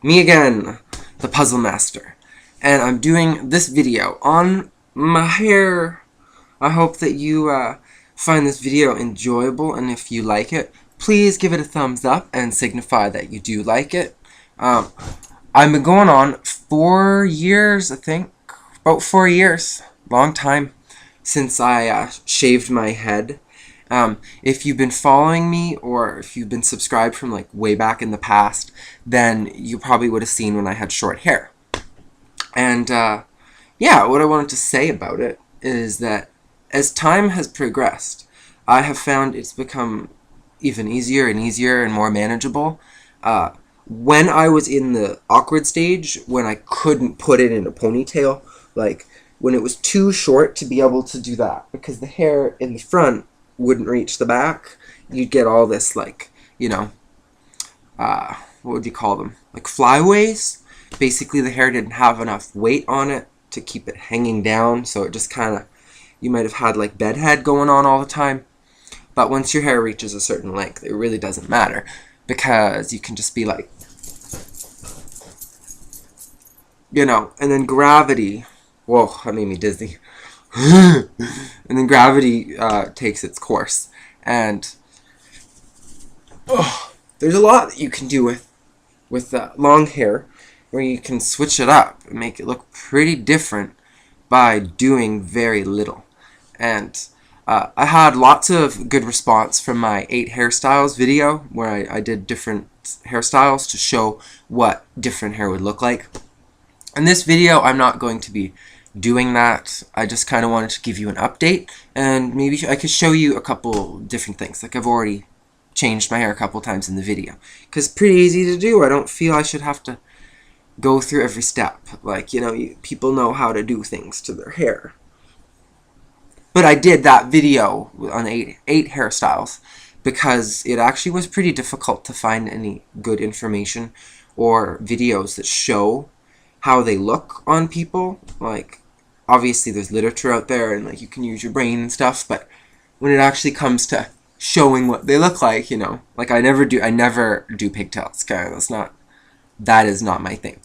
Me again, the Puzzle Master, and I'm doing this video on my hair. I hope that you find this video enjoyable, and if you like it, please give it a thumbs up and signify that you do like it. I've been going on 4 years, I think, about 4 years, long time, since I shaved my head. If you've been following me, or if you've been subscribed from like way back in the past, then you probably would have seen when I had short hair. And yeah, what I wanted to say about it is that as time has progressed, I have found it's become even easier and easier and more manageable. When I was in the awkward stage, when I couldn't put it in a ponytail, like when it was too short to be able to do that, because the hair in the front wouldn't reach the back, you'd get all this, like, you know, what would you call them? Like flyaways. Basically, the hair didn't have enough weight on it to keep it hanging down, so it just kind of, you might have had like bedhead going on all the time. But once your hair reaches a certain length, it really doesn't matter, because you can just be like, you know, and then gravity, whoa, that made me dizzy. And then gravity takes its course, and there's a lot that you can do with long hair, where you can switch it up and make it look pretty different by doing very little. And I had lots of good response from my 8 hairstyles video, where I did different hairstyles to show what different hair would look like. In this video, I'm not going to be doing that. I just kind of wanted to give you an update, and maybe I could show you a couple different things. Like, I've already changed my hair a couple times in the video, because it's pretty easy to do. I don't feel I should have to go through every step. Like, you know, people know how to do things to their hair. But I did that video on 8 hairstyles because it actually was pretty difficult to find any good information or videos that show how they look on people. Like, obviously there's literature out there, and like you can use your brain and stuff, but when it actually comes to showing what they look like, you know, like I never do pigtails. Okay, that is not my thing.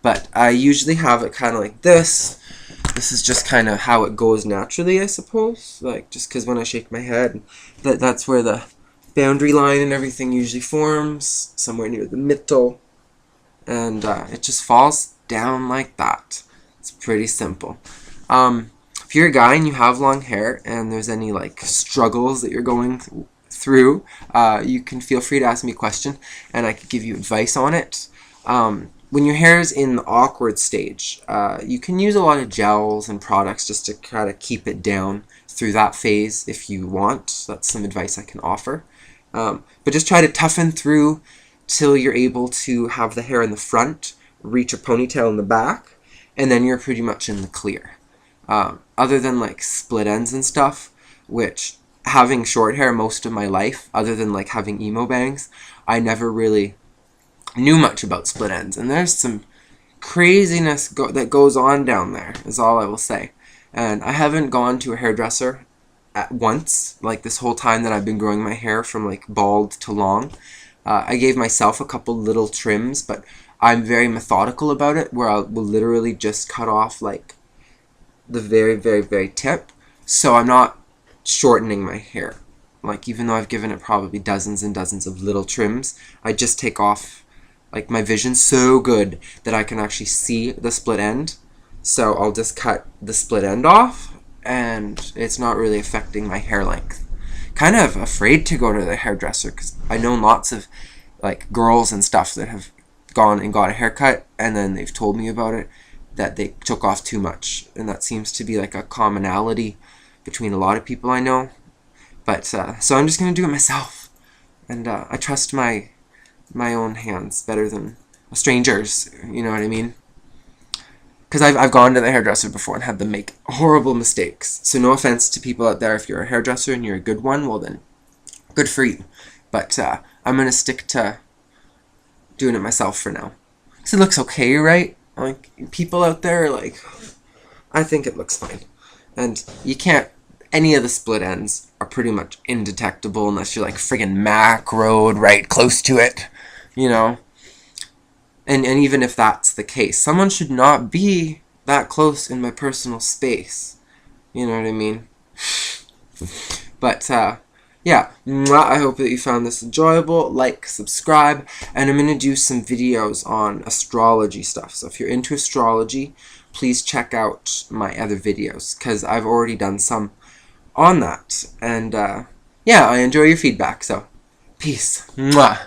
But I usually have it kind of like this. This is just kind of how it goes naturally, I suppose. Like, just because when I shake my head, that's where the boundary line and everything usually forms, somewhere near the middle, and it just falls down like that. It's pretty simple. If you're a guy and you have long hair and there's any like struggles that you're going through, you can feel free to ask me a question and I could give you advice on it. When your hair is in the awkward stage, you can use a lot of gels and products just to kind of keep it down through that phase if you want. That's some advice I can offer. But just try to toughen through till you're able to have the hair in the front reach a ponytail in the back, and then you're pretty much in the clear. Other than like split ends and stuff, which, having short hair most of my life, other than like having emo bangs, I never really knew much about split ends, and there's some craziness that goes on down there, is all I will say. And I haven't gone to a hairdresser at once, like this whole time that I've been growing my hair from like bald to long. I gave myself a couple little trims, but I'm very methodical about it, where I will literally just cut off like the very, very, very tip, so I'm not shortening my hair. Like, even though I've given it probably dozens and dozens of little trims, I just take off, like, my vision's so good that I can actually see the split end, so I'll just cut the split end off, and it's not really affecting my hair length. Kind of afraid to go to the hairdresser, because I know lots of like girls and stuff that have gone and got a haircut, and then they've told me about it, that they took off too much, and that seems to be like a commonality between a lot of people I know. But so I'm just gonna do it myself, and I trust my own hands better than a stranger's, you know what I mean? Because I've gone to the hairdresser before and had them make horrible mistakes. So no offense to people out there. If you're a hairdresser and you're a good one, well then, good for you. But I'm going to stick to doing it myself for now. Because it looks okay, right? Like, people out there, like, I think it looks fine. And you can't, any of the split ends are pretty much indetectable unless you're like friggin' macroed right close to it, you know? And even if that's the case, someone should not be that close in my personal space. You know what I mean? But, yeah, I hope that you found this enjoyable. Like, subscribe, and I'm going to do some videos on astrology stuff. So if you're into astrology, please check out my other videos, because I've already done some on that. And, yeah, I enjoy your feedback, so peace. Mwah.